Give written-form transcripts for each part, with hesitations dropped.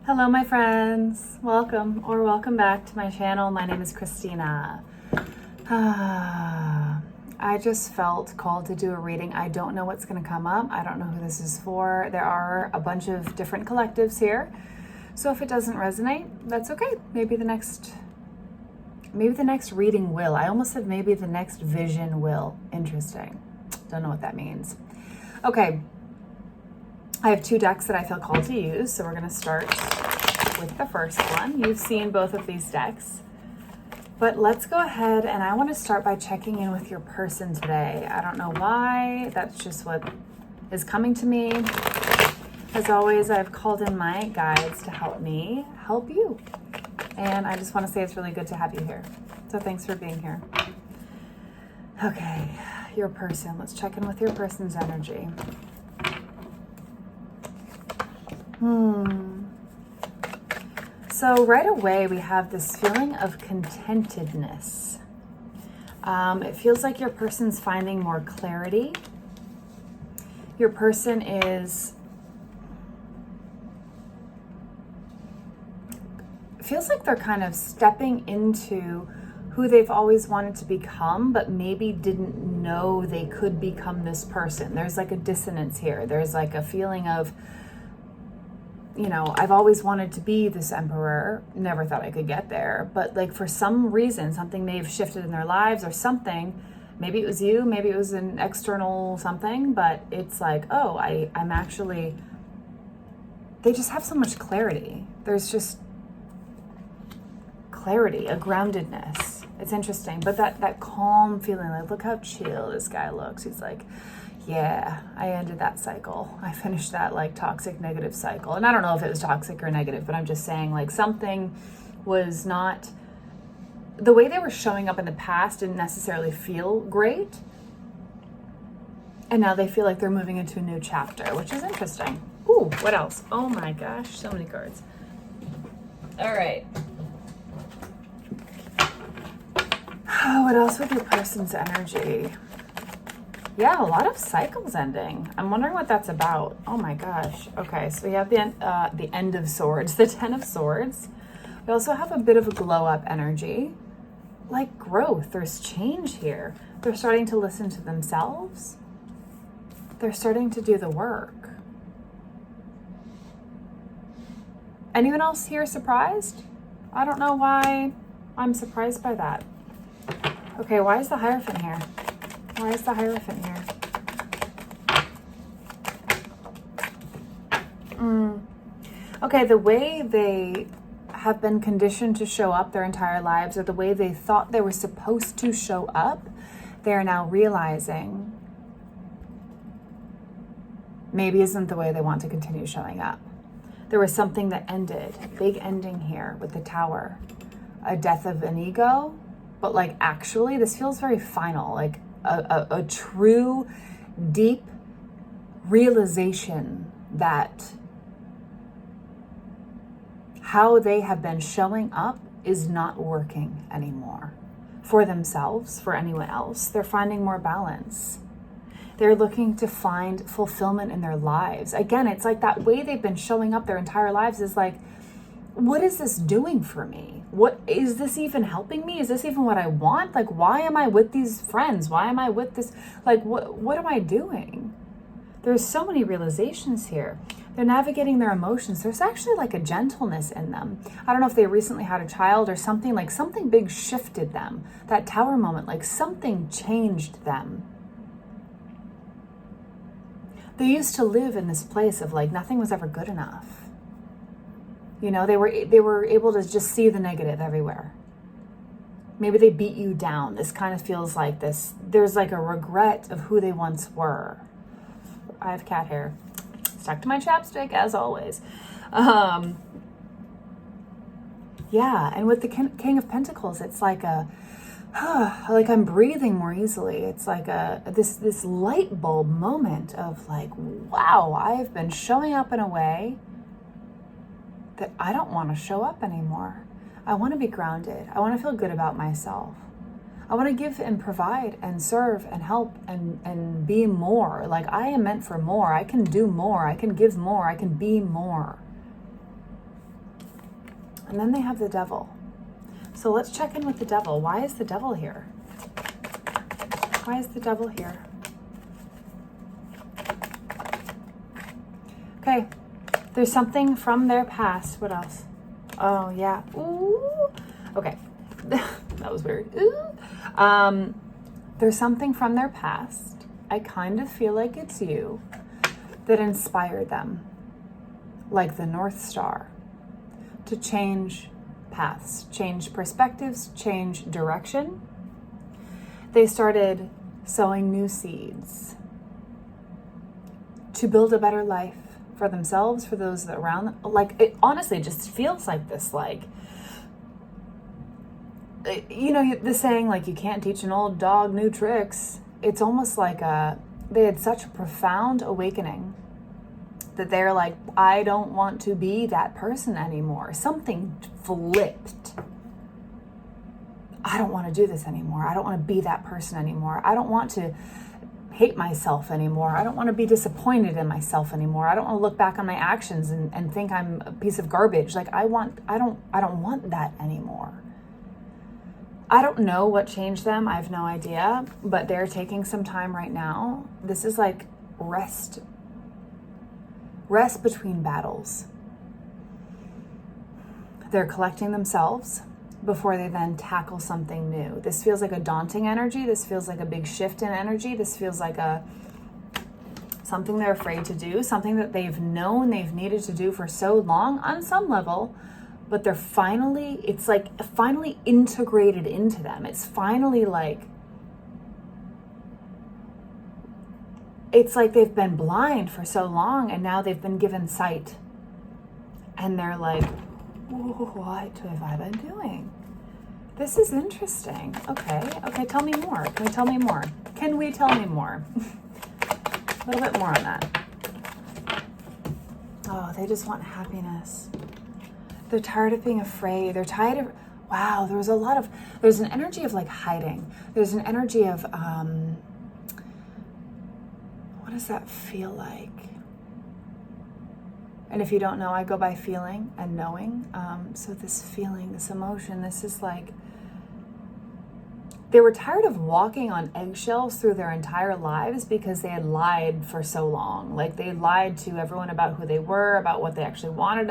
Hello my friends, welcome back to my channel. My name is Christina. I just felt called to do a reading. I don't know what's going to come up. I don't know who this is for. There are a bunch of different collectives here. So if it doesn't resonate, that's okay. Maybe the next reading will. I almost said maybe the next vision will. Interesting. Don't know what that means. Okay. I have two decks that I feel called to use, so we're going to start with the first one. You've seen both of these decks, but let's go ahead and I want to start by checking in with your person today. I don't know why, that's just what is coming to me. As always, I've called in my guides to help me help you, and I just want to say it's really good to have you here. So thanks for being here. Okay, your person. Let's check in with your person's energy. So right away we have this feeling of contentedness. It feels like your person's finding more clarity. Your person feels like they're kind of stepping into who they've always wanted to become, but maybe didn't know they could become this person. There's like a dissonance here. There's like a feeling of, you know, I've always wanted to be this emperor, never thought I could get there, but like for some reason, something may have shifted in their lives or something. Maybe it was you, maybe it was an external something, but it's like, oh, I'm actually, they just have so much clarity. There's just clarity, a groundedness. It's interesting, but that calm feeling, like, look how chill this guy looks. He's like, yeah, I ended that cycle. I finished that like toxic negative cycle. And I don't know if it was toxic or negative, but I'm just saying like something was not, the way they were showing up in the past didn't necessarily feel great. And now they feel like they're moving into a new chapter, which is interesting. Ooh, what else? Oh my gosh, so many cards. All right. What else with your person's energy? Yeah, a lot of cycles ending. I'm wondering what that's about. Oh my gosh. Okay, so we have the End of Swords, the Ten of Swords. We also have a bit of a glow up energy, like growth. There's change here. They're starting to listen to themselves. They're starting to do the work. Anyone else here surprised? I don't know why I'm surprised by that. Okay, why is the Hierophant here? Why is the Hierophant here? Okay, the way they have been conditioned to show up their entire lives, or the way they thought they were supposed to show up, they are now realizing maybe isn't the way they want to continue showing up. There was something that ended, big ending here with the Tower, a death of an ego, but like actually this feels very final, like a true, deep realization that how they have been showing up is not working anymore for themselves, for anyone else. They're finding more balance. They're looking to find fulfillment in their lives. Again, it's like that way they've been showing up their entire lives is like, what is this doing for me? What is this even helping me? Is this even what I want? Like, why am I with these friends? Why am I with this? Like, what am I doing? There's so many realizations here. They're navigating their emotions. There's actually like a gentleness in them. I don't know if they recently had a child or something, like something big shifted them. That Tower moment, like something changed them. They used to live in this place of like nothing was ever good enough. You know, they were able to just see the negative everywhere. Maybe they beat you down. This kind of feels like this. There's like a regret of who they once were. I have cat hair stuck to my chapstick as always. Yeah, and with the King of Pentacles, it's like like I'm breathing more easily. It's like this light bulb moment of like, wow, I've been showing up in a way that I don't want to show up anymore. I want to be grounded. I want to feel good about myself. I want to give and provide and serve and help and be more. Like I am meant for more. I can do more. I can give more. I can be more. And then they have the devil. So let's check in with the devil. Why is the devil here? Why is the devil here? Okay, there's something from their past. What else? Oh, yeah. Ooh. Okay, that was weird. Ooh. There's something from their past. I kind of feel like it's you that inspired them, like the North Star, to change paths, change perspectives, change direction. They started sowing new seeds to build a better life for themselves, for those that are around them. Like, it honestly just feels like this, like, you know, the saying, like, you can't teach an old dog new tricks. It's almost like they had such a profound awakening that they're like, I don't want to be that person anymore. Something flipped. I don't want to do this anymore. I don't want to be that person anymore. I don't want to hate myself anymore. I don't want to be disappointed in myself anymore. I don't want to look back on my actions and think I'm a piece of garbage. Like, I don't want that anymore. I don't know what changed them. I have no idea, but they're taking some time right now. This is like rest between battles. They're collecting themselves before they then tackle something new. This feels like a daunting energy. This feels like a big shift in energy. This feels like something they're afraid to do, something that they've known they've needed to do for so long on some level, but it's like finally integrated into them. It's finally like, it's like they've been blind for so long and now they've been given sight. And they're like, what have I been doing? This is interesting. Okay, tell me more. Can we tell me more? A little bit more on that. Oh, they just want happiness. They're tired of being afraid. They're tired of, wow, there's an energy of like hiding. There's an energy of, what does that feel like? And if you don't know, I go by feeling and knowing. So this feeling, this emotion, this is like, they were tired of walking on eggshells through their entire lives because they had lied for so long. Like, they lied to everyone about who they were, about what they actually wanted,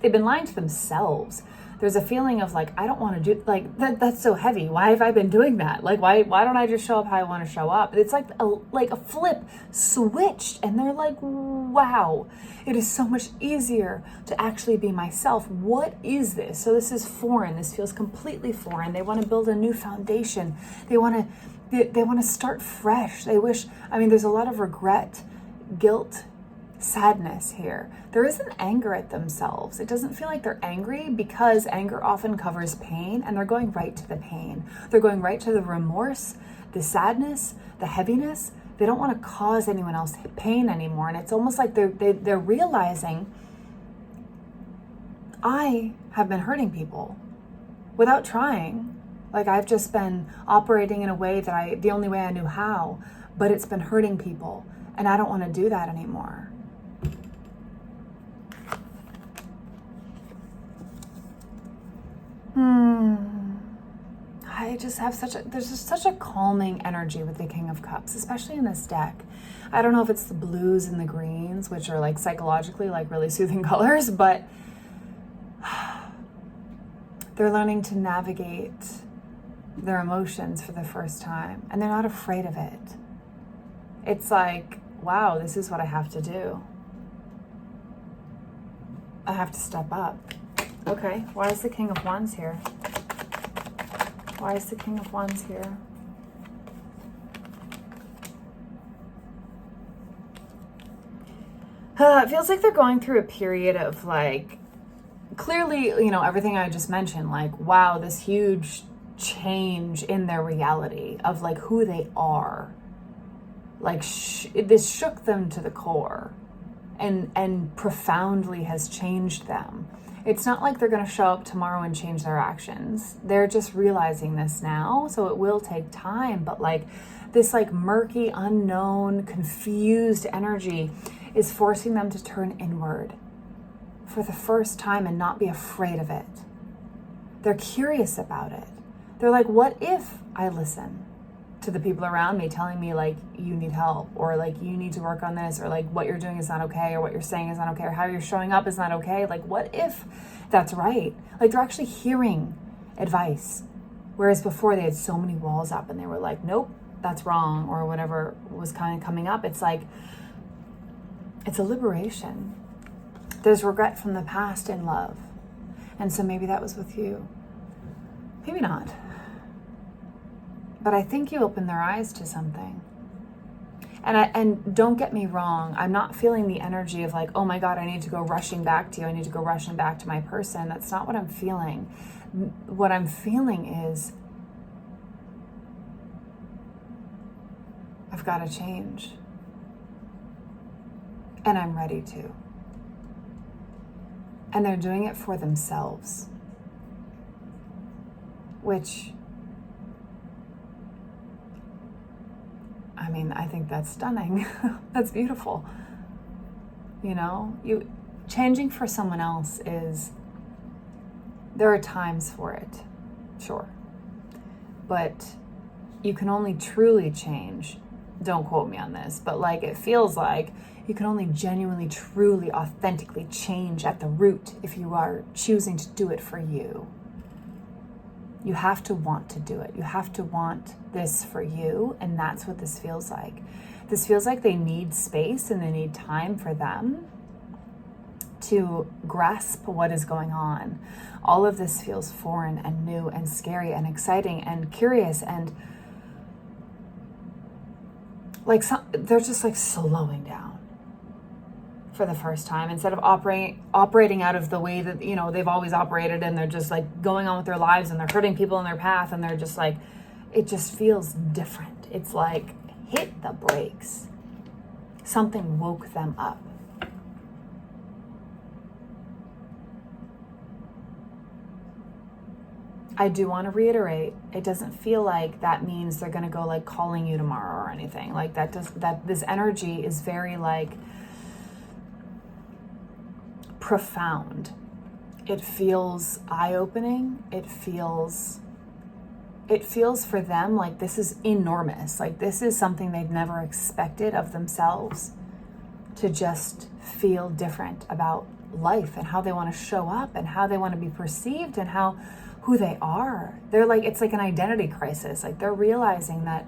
they've been lying to themselves. There's a feeling of like, I don't want to do, like, that's so heavy. Why have I been doing that? Like, why don't I just show up how I want to show up? It's like a flip switched, and they're like, wow, it is so much easier to actually be myself. What is this? So this is foreign. This feels completely foreign. They want to build a new foundation. They want to start fresh. There's a lot of regret, guilt, sadness here. There isn't anger at themselves. It doesn't feel like they're angry because anger often covers pain, and they're going right to the pain. They're going right to the remorse, the sadness, the heaviness. They don't want to cause anyone else pain anymore. And it's almost like they're realizing, I have been hurting people without trying. Like, I've just been operating in a way the only way I knew how, but it's been hurting people, and I don't want to do that anymore. I just have there's just such a calming energy with the King of Cups, especially in this deck. I don't know if it's the blues and the greens, which are like psychologically like really soothing colors, but they're learning to navigate their emotions for the first time, and they're not afraid of it. It's like, wow, this is what I have to do. I have to step up. Okay, why is the King of Wands here? Why is the King of Wands here? It feels like they're going through a period of like, clearly, everything I just mentioned, like, wow, this huge change in their reality of like who they are. Like, this shook them to the core and profoundly has changed them. It's not like they're going to show up tomorrow and change their actions. They're just realizing this now, so it will take time. But like this like murky, unknown, confused energy is forcing them to turn inward for the first time and not be afraid of it. They're curious about it. They're like, what if I listen to the people around me telling me like, you need help, or like, you need to work on this, or like, what you're doing is not okay, or what you're saying is not okay, or how you're showing up is not okay. Like, what if that's right? Like, they're actually hearing advice. Whereas before they had so many walls up and they were like, nope, that's wrong, or whatever was kind of coming up. It's like, it's a liberation. There's regret from the past in love. And so maybe that was with you. Maybe not. But I think you opened their eyes to something. And don't get me wrong, I'm not feeling the energy of like, oh my God, I need to go rushing back to you. I need to go rushing back to my person. That's not what I'm feeling. What I'm feeling is, I've got to change. And I'm ready to. And they're doing it for themselves. Which, I mean, I think that's stunning. That's beautiful. You know, changing for someone else is, there are times for it, sure. But you can only truly change, don't quote me on this, but like, it feels like you can only genuinely, truly, authentically change at the root if you are choosing to do it for you. You have to want to do it. You have to want this for you, and that's what this feels like. This feels like they need space and they need time for them to grasp what is going on. All of this feels foreign and new and scary and exciting and curious, and like they're just like slowing down for the first time, instead of operating out of the way that, you know, they've always operated, and they're just like going on with their lives and they're hurting people in their path, and they're just like, it just feels different. It's like, hit the brakes. Something woke them up. I do want to reiterate, it doesn't feel like that means they're going to go like calling you tomorrow or anything like that. This energy is very like profound. It feels eye-opening. It feels for them like this is enormous. Like, this is something they've never expected of themselves, to just feel different about life and how they want to show up and how they want to be perceived and who they are. They're like, it's like an identity crisis. Like, they're realizing that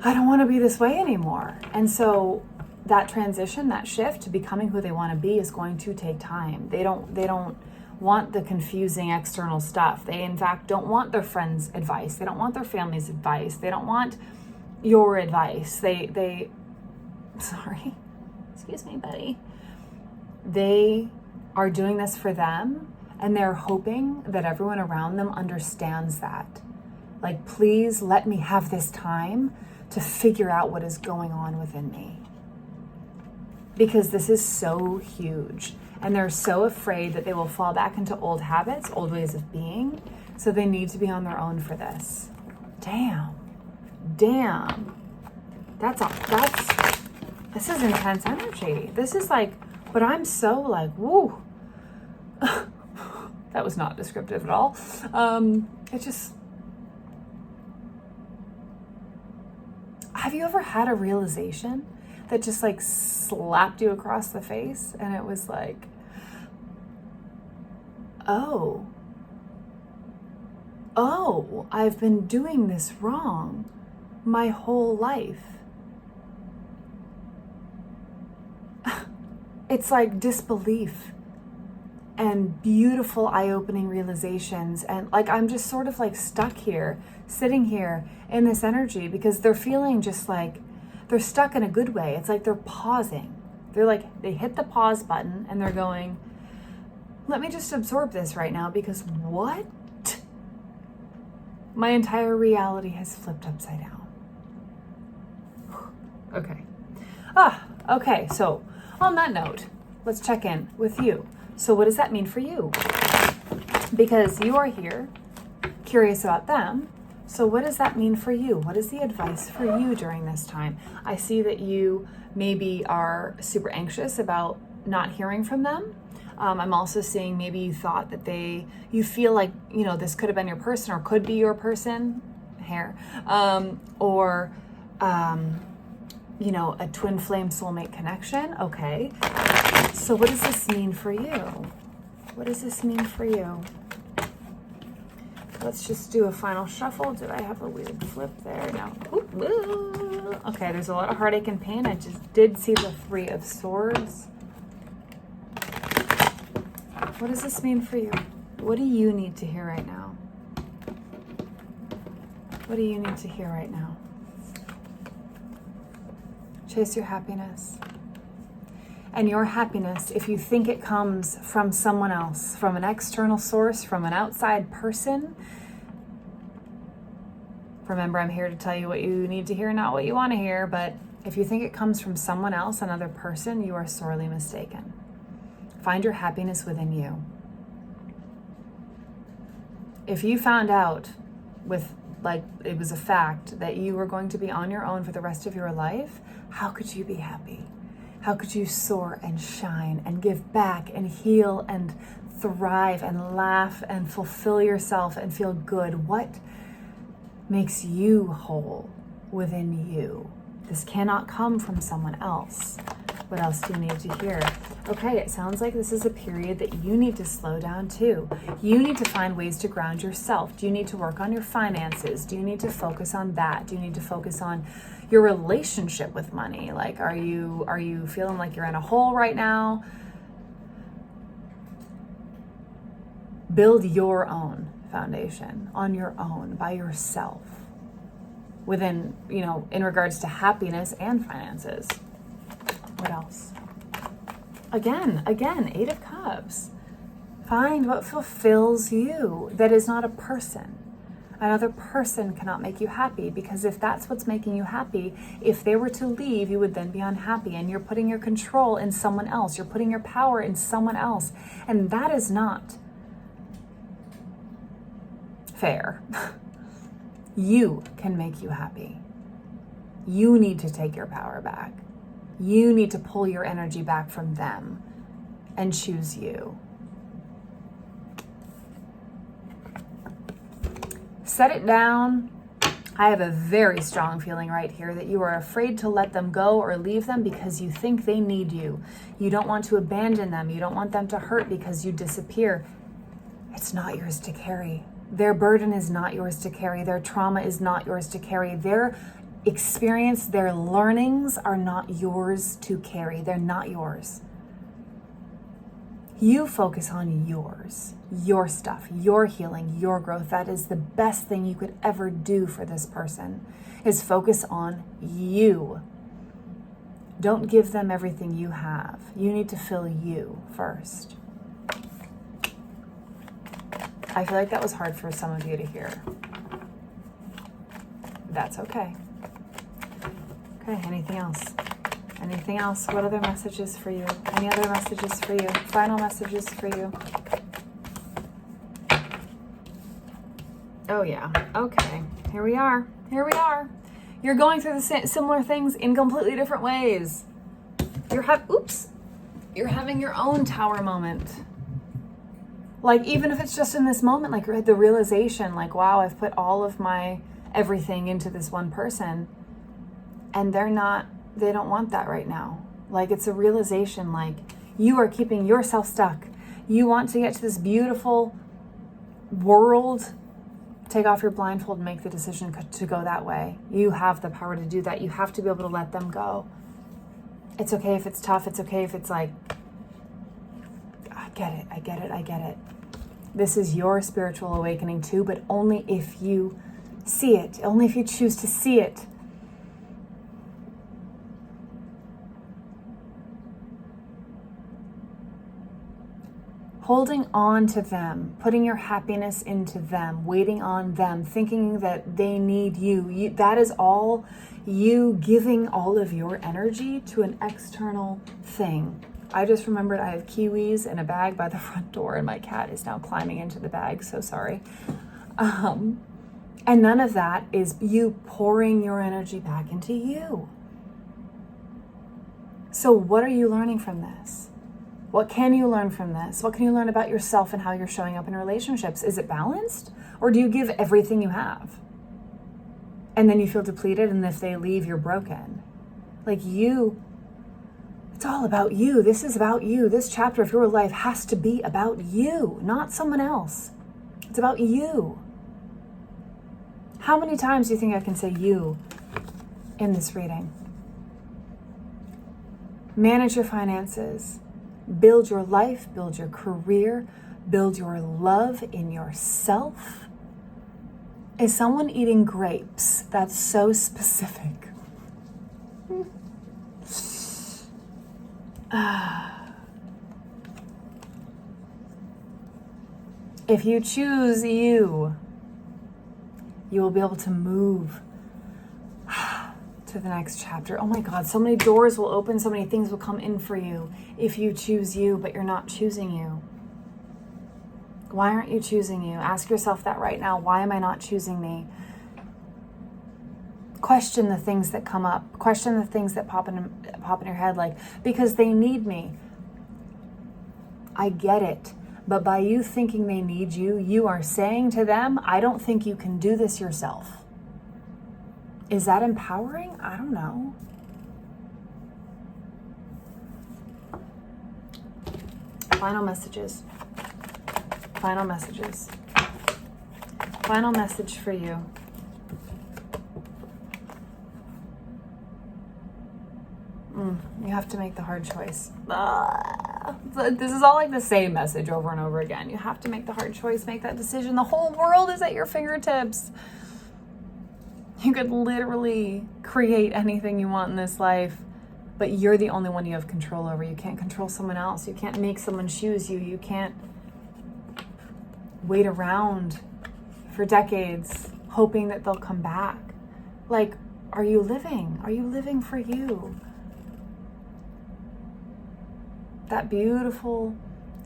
I don't want to be this way anymore. And so that transition, that shift to becoming who they want to be is going to take time. They don't want the confusing external stuff. They, in fact, don't want their friends' advice. They don't want their family's advice. They don't want your advice. Sorry, excuse me, buddy. They are doing this for them, and they're hoping that everyone around them understands that. Like, please let me have this time to figure out what is going on within me. Because this is so huge, and they're so afraid that they will fall back into old habits, old ways of being, so they need to be on their own for this. Damn. This is intense energy. This is like, but I'm so like, woo. That was not descriptive at all. Have you ever had a realization that just like slapped you across the face, and it was like, oh, I've been doing this wrong my whole life. It's like disbelief and beautiful eye-opening realizations, and like, I'm just sort of like stuck here, sitting here in this energy, because they're feeling just like they're stuck in a good way. It's like they're pausing. They're like, they hit the pause button and they're going, let me just absorb this right now, because what? My entire reality has flipped upside down. Okay, so on that note, let's check in with you. So what does that mean for you? Because you are here, curious about them. So what does that mean for you? What is the advice for you during this time? I see that you maybe are super anxious about not hearing from them. I'm also seeing maybe you thought that you feel like, this could have been your person or could be your person, or a twin flame soulmate connection. Okay. So what does this mean for you? What does this mean for you? Let's just do a final shuffle. Did I have a weird flip there? No. Ooh. Okay, there's a lot of heartache and pain. I just did see the 3 of Swords. What does this mean for you? What do you need to hear right now? What do you need to hear right now? Chase your happiness. And your happiness, if you think it comes from someone else, from an external source, from an outside person, remember, I'm here to tell you what you need to hear, not what you want to hear, but if you think it comes from someone else, another person, you are sorely mistaken. Find your happiness within you. If you found out it was a fact that you were going to be on your own for the rest of your life, how could you be happy? How could you soar and shine and give back and heal and thrive and laugh and fulfill yourself and feel good? What makes you whole within you? This cannot come from someone else. What else do you need to hear? Okay, it sounds like this is a period that you need to slow down too. You need to find ways to ground yourself. Do you need to work on your finances? Do you need to focus on that? Do you need to focus on your relationship with money? Like, are you feeling like you're in a hole right now? Build your own foundation on your own, by yourself, within, in regards to happiness and finances. What else? Again, 8 of Cups. Find what fulfills you that is not a person. Another person cannot make you happy, because if that's what's making you happy, if they were to leave, you would then be unhappy, and you're putting your control in someone else. You're putting your power in someone else, and that is not fair. You can make you happy. You need to take your power back. You need to pull your energy back from them and choose you. Set it down. I have a very strong feeling right here that you are afraid to let them go or leave them because you think they need you. You don't want to abandon them. You don't want them to hurt because you disappear. It's not yours to carry. Their burden is not yours to carry. Their trauma is not yours to carry. Their experience, their learnings are not yours to carry. They're not yours. You focus on yours, your stuff, your healing, your growth. That is the best thing you could ever do for this person, is focus on you. Don't give them everything you have. You need to fill you first. I feel like that was hard for some of you to hear. That's okay. Okay, anything else? Anything else? What other messages for you? Any other messages for you? Final messages for you? Oh yeah, okay. Here we are. Here we are. You're going through the similar things in completely different ways. You're having your own tower moment. Like, even if it's just in this moment, like the realization, like, wow, I've put all of my everything into this one person, and they don't want that right now. Like, it's a realization, like, you are keeping yourself stuck. You want to get to this beautiful world. Take off your blindfold and make the decision to go that way. You have the power to do that. You have to be able to let them go. It's okay if it's tough. It's okay if it's like, I get it. This is your spiritual awakening too, but only if you see it, only if you choose to see it. Holding on to them, putting your happiness into them, waiting on them, thinking that they need you, that is all you giving all of your energy to an external thing. I just remembered I have kiwis in a bag by the front door, and my cat is now climbing into the bag, so sorry. And none of that is you pouring your energy back into you. So what are you learning from this? What can you learn from this? What can you learn about yourself and how you're showing up in relationships? Is it balanced? Or do you give everything you have? And then you feel depleted, and if they leave, you're broken. Like you, it's all about you. This is about you. This chapter of your life has to be about you, not someone else. It's about you. How many times do you think I can say you in this reading? Manage your finances. Build your life, build your career, build your love in yourself. Is someone eating grapes? That's so specific. If you choose you, you will be able to move to the next chapter. Oh my God, so many doors will open, so many things will come in for you if you choose you, but you're not choosing you. Why aren't you choosing you? Ask yourself that right now. Why am I not choosing me? Question the things that come up. Question the things that pop in your head, like, because they need me. I get it. But by you thinking they need you, you are saying to them, I don't think you can do this yourself. Is that empowering? I don't know. Final messages. Final messages. Final message for you. You have to make the hard choice. This is all like the same message over and over again. You have to make the hard choice, make that decision. The whole world is at your fingertips. You could literally create anything you want in this life, but you're the only one you have control over. You can't control someone else. You can't make someone choose you. You can't wait around for decades hoping that they'll come back. Like, are you living? Are you living for you? That beautiful,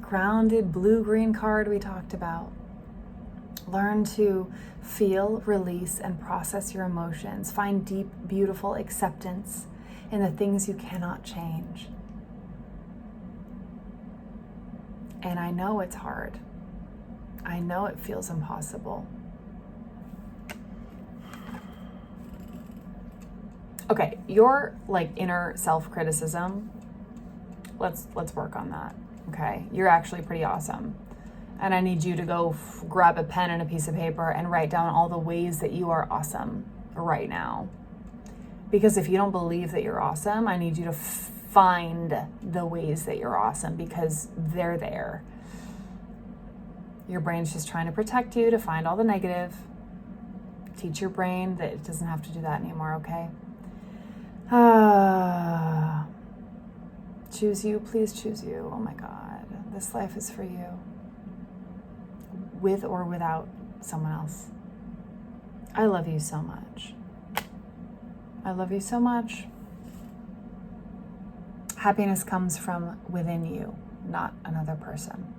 grounded blue-green card we talked about. Learn to feel, release, and process your emotions. Find deep, beautiful acceptance in the things you cannot change. And I know it's hard. I know it feels impossible. Okay, your like inner self-criticism, let's work on that. Okay, you're actually pretty awesome. And I need you to go grab a pen and a piece of paper and write down all the ways that you are awesome right now. Because if you don't believe that you're awesome, I need you to find the ways that you're awesome, because they're there. Your brain's just trying to protect you, to find all the negative. Teach your brain that it doesn't have to do that anymore, okay? Choose you, please choose you. Oh my God, this life is for you. With or without someone else. I love you so much. I love you so much. Happiness comes from within you, not another person.